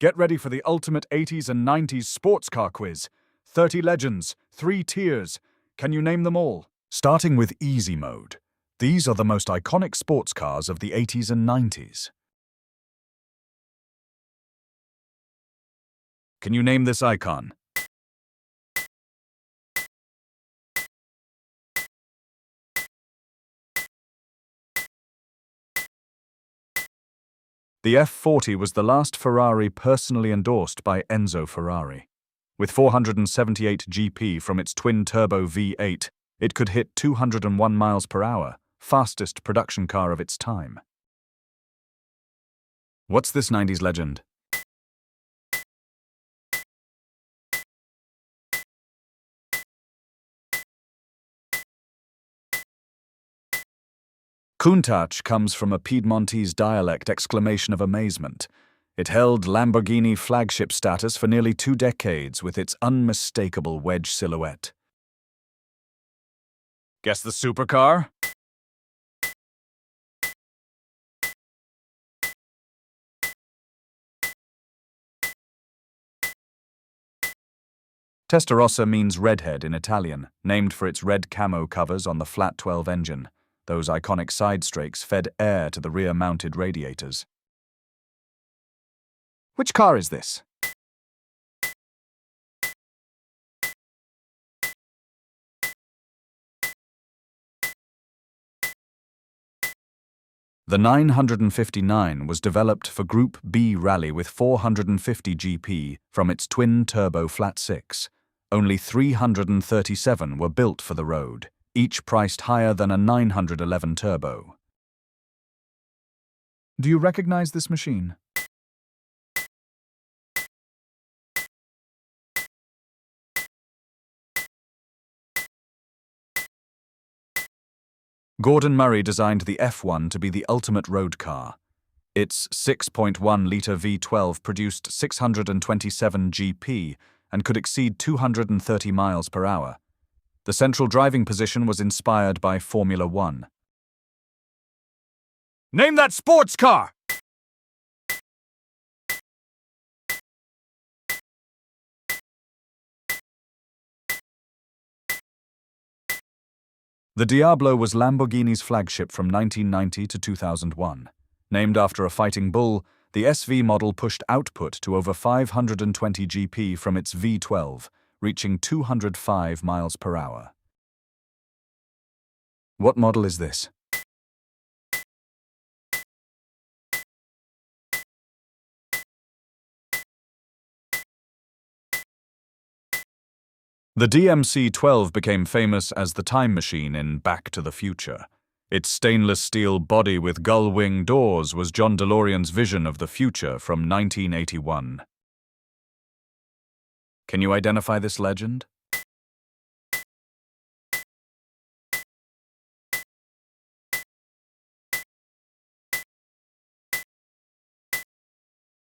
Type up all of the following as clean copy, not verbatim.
Get ready for the ultimate 80s and 90s sports car quiz. 30 legends, 3 tiers. Can you name them all? Starting with easy mode. These are the most iconic sports cars of the 80s and 90s. Can you name this icon? The F40 was the last Ferrari personally endorsed by Enzo Ferrari. With 478 GP from its twin-turbo V8, it could hit 201 miles per hour, fastest production car of its time. What's this 90s legend? Countach comes from a Piedmontese dialect exclamation of amazement. It held Lamborghini flagship status for nearly 2 decades with its unmistakable wedge silhouette. Guess the supercar? Testarossa means redhead in Italian, named for its red camo covers on the flat 12 engine. Those iconic side strakes fed air to the rear-mounted radiators. Which car is this? The 959 was developed for Group B rally with 450 GP from its twin-turbo flat-6. Only 337 were built for the road, each priced higher than a 911 turbo. Do you recognize this machine? Gordon Murray designed the F1 to be the ultimate road car. Its 6.1-litre V12 produced 627 GP and could exceed 230 miles per hour. The central driving position was inspired by Formula One. Name that sports car! The Diablo was Lamborghini's flagship from 1990 to 2001. Named after a fighting bull, the SV model pushed output to over 520 GP from its V12, reaching 205 miles per hour. What model is this? The DMC-12 became famous as the time machine in Back to the Future. Its stainless steel body with gull-wing doors was John DeLorean's vision of the future from 1981. Can you identify this legend?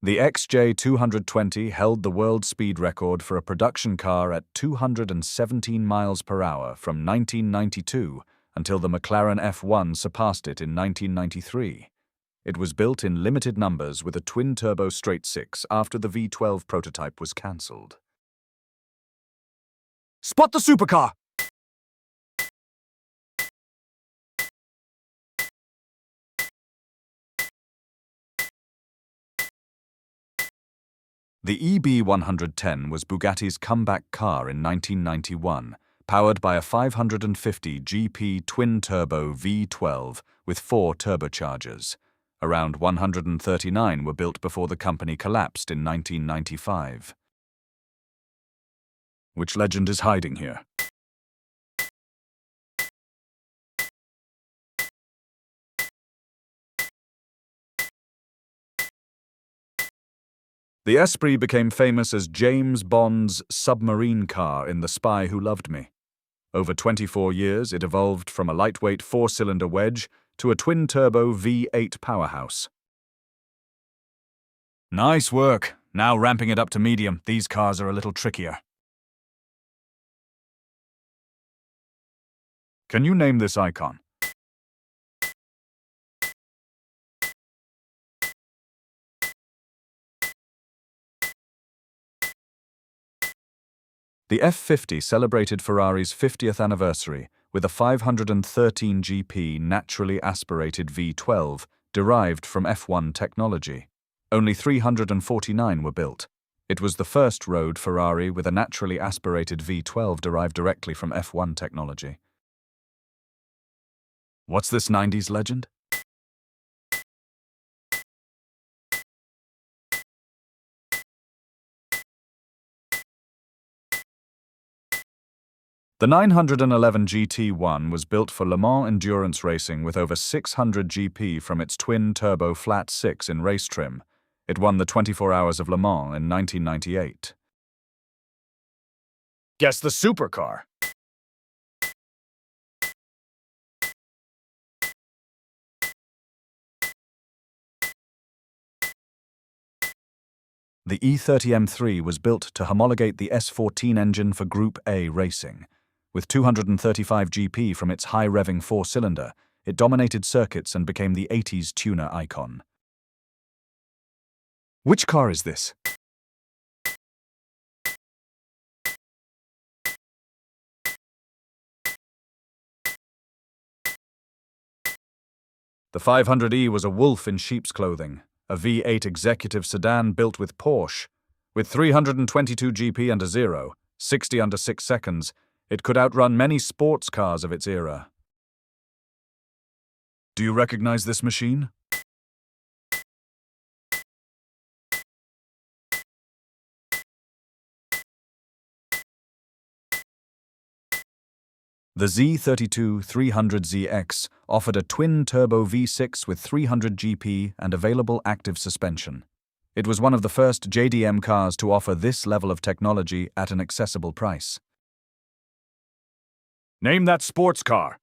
The XJ220 held the world speed record for a production car at 217 miles per hour from 1992 until the McLaren F1 surpassed it in 1993. It was built in limited numbers with a twin-turbo straight-six after the V12 prototype was cancelled. Spot the supercar! The EB110 was Bugatti's comeback car in 1991, powered by a 550 GP twin-turbo V12 with 4 turbochargers. Around 139 were built before the company collapsed in 1995. Which legend is hiding here? The Esprit became famous as James Bond's submarine car in The Spy Who Loved Me. Over 24 years, it evolved from a lightweight 4-cylinder wedge to a twin-turbo V8 powerhouse. Nice work. Now ramping it up to medium, these cars are a little trickier. Can you name this icon? The F50 celebrated Ferrari's 50th anniversary with a 513 GP naturally aspirated V12 derived from F1 technology. Only 349 were built. It was the first road Ferrari with a naturally aspirated V12 derived directly from F1 technology. What's this 90s legend? The 911 GT1 was built for Le Mans endurance racing with over 600 GP from its twin-turbo flat 6 in race trim. It won the 24 Hours of Le Mans in 1998. Guess the supercar. The E30 M3 was built to homologate the S14 engine for Group A racing. With 235 GP from its high-revving four-cylinder, it dominated circuits and became the 80s tuner icon. Which car is this? The 500e was a wolf in sheep's clothing, a V8 executive sedan built with Porsche. With 322 GP under zero, 60 under 6 seconds, it could outrun many sports cars of its era. Do you recognize this machine? The Z32-300ZX offered a twin-turbo V6 with 300 GP and available active suspension. It was one of the first JDM cars to offer this level of technology at an accessible price. Name that sports car.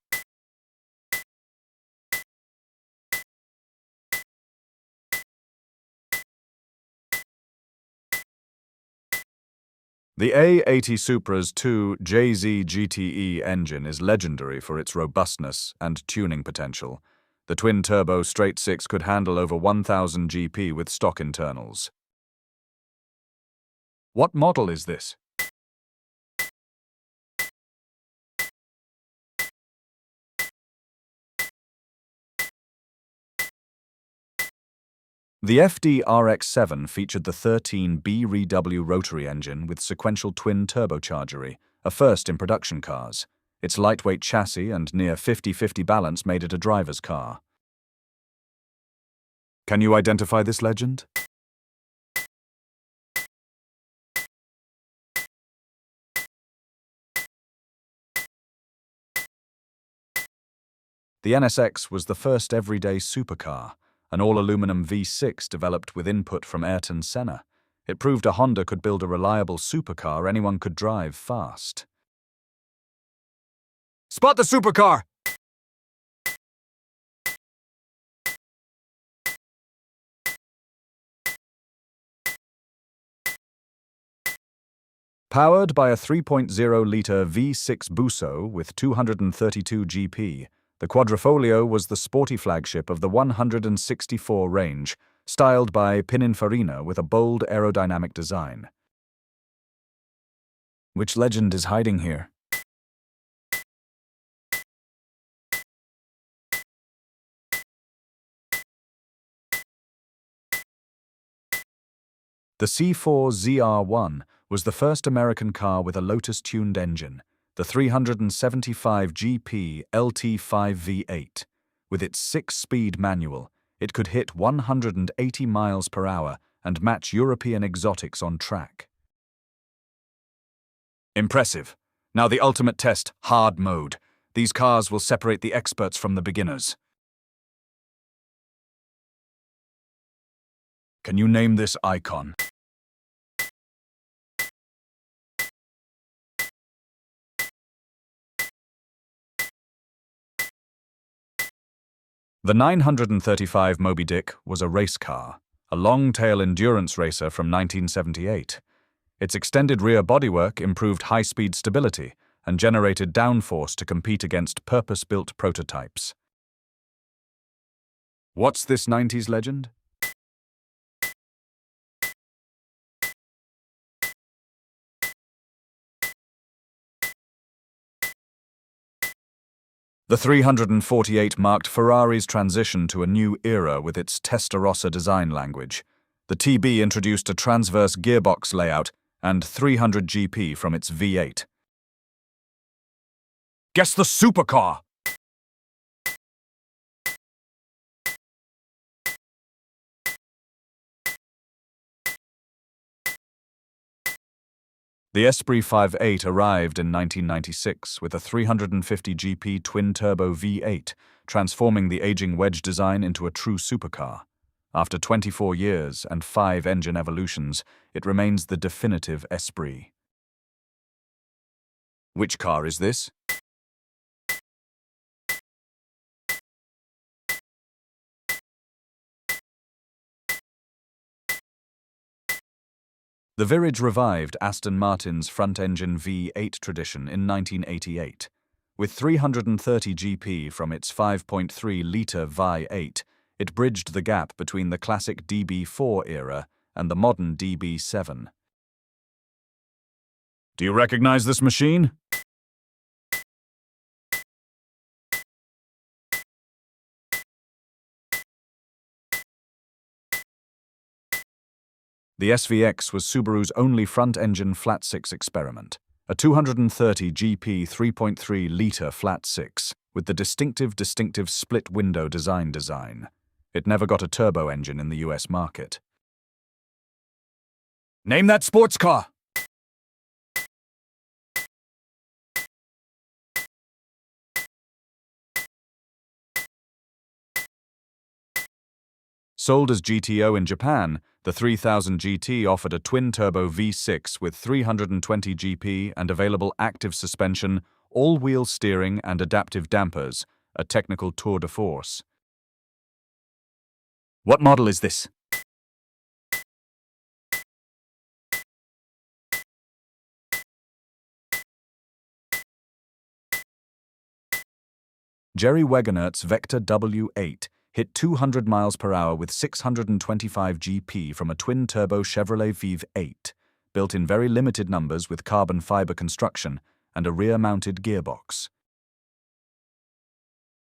The A80 Supra's 2 JZ GTE engine is legendary for its robustness and tuning potential. The twin-turbo straight-six could handle over 1,000 GP with stock internals. What model is this? The FD RX-7 featured the 13B rotary engine with sequential twin turbochargery, a first in production cars. Its lightweight chassis and near 50-50 balance made it a driver's car. Can you identify this legend? The NSX was the first everyday supercar, an all-aluminum V6 developed with input from Ayrton Senna. It proved a Honda could build a reliable supercar anyone could drive fast. Spot the supercar! Powered by a 3.0-litre V6 Busso with 232 GP, the Quadrifoglio was the sporty flagship of the 164 range, styled by Pininfarina with a bold aerodynamic design. Which legend is hiding here? The C4 ZR1 was the first American car with a Lotus-tuned engine, the 375 GP LT5 V8. With its 6-speed manual, it could hit 180 miles per hour and match European exotics on track. Impressive. Now the ultimate test, hard mode. These cars will separate the experts from the beginners. Can you name this icon? The 935 Moby Dick was a race car, a long-tail endurance racer from 1978. Its extended rear bodywork improved high-speed stability and generated downforce to compete against purpose-built prototypes. What's this 90s legend? The 348 marked Ferrari's transition to a new era with its Testarossa design language. The TB introduced a transverse gearbox layout and 300 GP from its V8. Guess the supercar! The Esprit 5.8 arrived in 1996 with a 350 GP twin-turbo V8, transforming the aging wedge design into a true supercar. After 24 years and 5 engine evolutions, it remains the definitive Esprit. Which car is this? The Virage revived Aston Martin's front-engine V8 tradition in 1988. With 330 GP from its 5.3-litre V8, it bridged the gap between the classic DB4 era and the modern DB7. Do you recognize this machine? The SVX was Subaru's only front-engine flat-six experiment, a 230 GP 3.3-litre flat-six with the distinctive split-window design. It never got a turbo engine in the US market. Name that sports car! Sold as GTO in Japan, the 3000 GT offered a twin-turbo V6 with 320 GP and available active suspension, all-wheel steering and adaptive dampers, a technical tour de force. What model is this? Jerry Wegenert's Vector W8 hit 200 miles per hour with 625 GP from a twin-turbo Chevrolet Vive 8, built in very limited numbers with carbon fiber construction and a rear-mounted gearbox.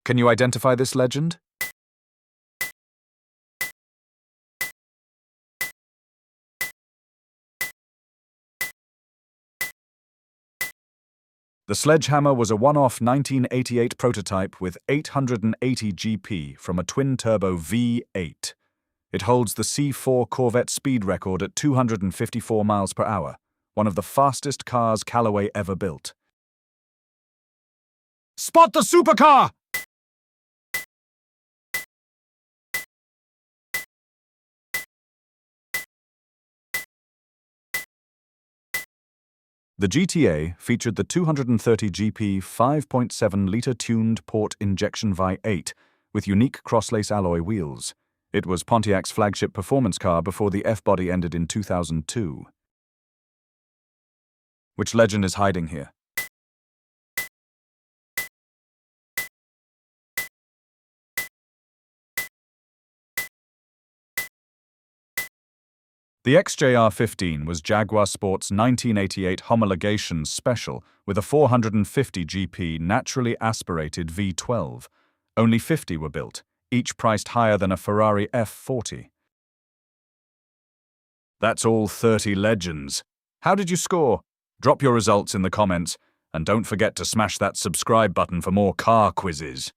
Can you identify this legend? The Sledgehammer was a one-off 1988 prototype with 880 GP from a twin-turbo V8. It holds the C4 Corvette speed record at 254 miles per hour, one of the fastest cars Callaway ever built. Spot the supercar! The GTA featured the 230 GP 5.7-litre tuned port injection V8 with unique crosslace alloy wheels. It was Pontiac's flagship performance car before the F-body ended in 2002. Which legend is hiding here? The XJR15 was Jaguar Sport's 1988 homologation special with a 450 GP naturally aspirated V12. Only 50 were built, each priced higher than a Ferrari F40. That's all 30 legends. How did you score? Drop your results in the comments, and don't forget to smash that subscribe button for more car quizzes.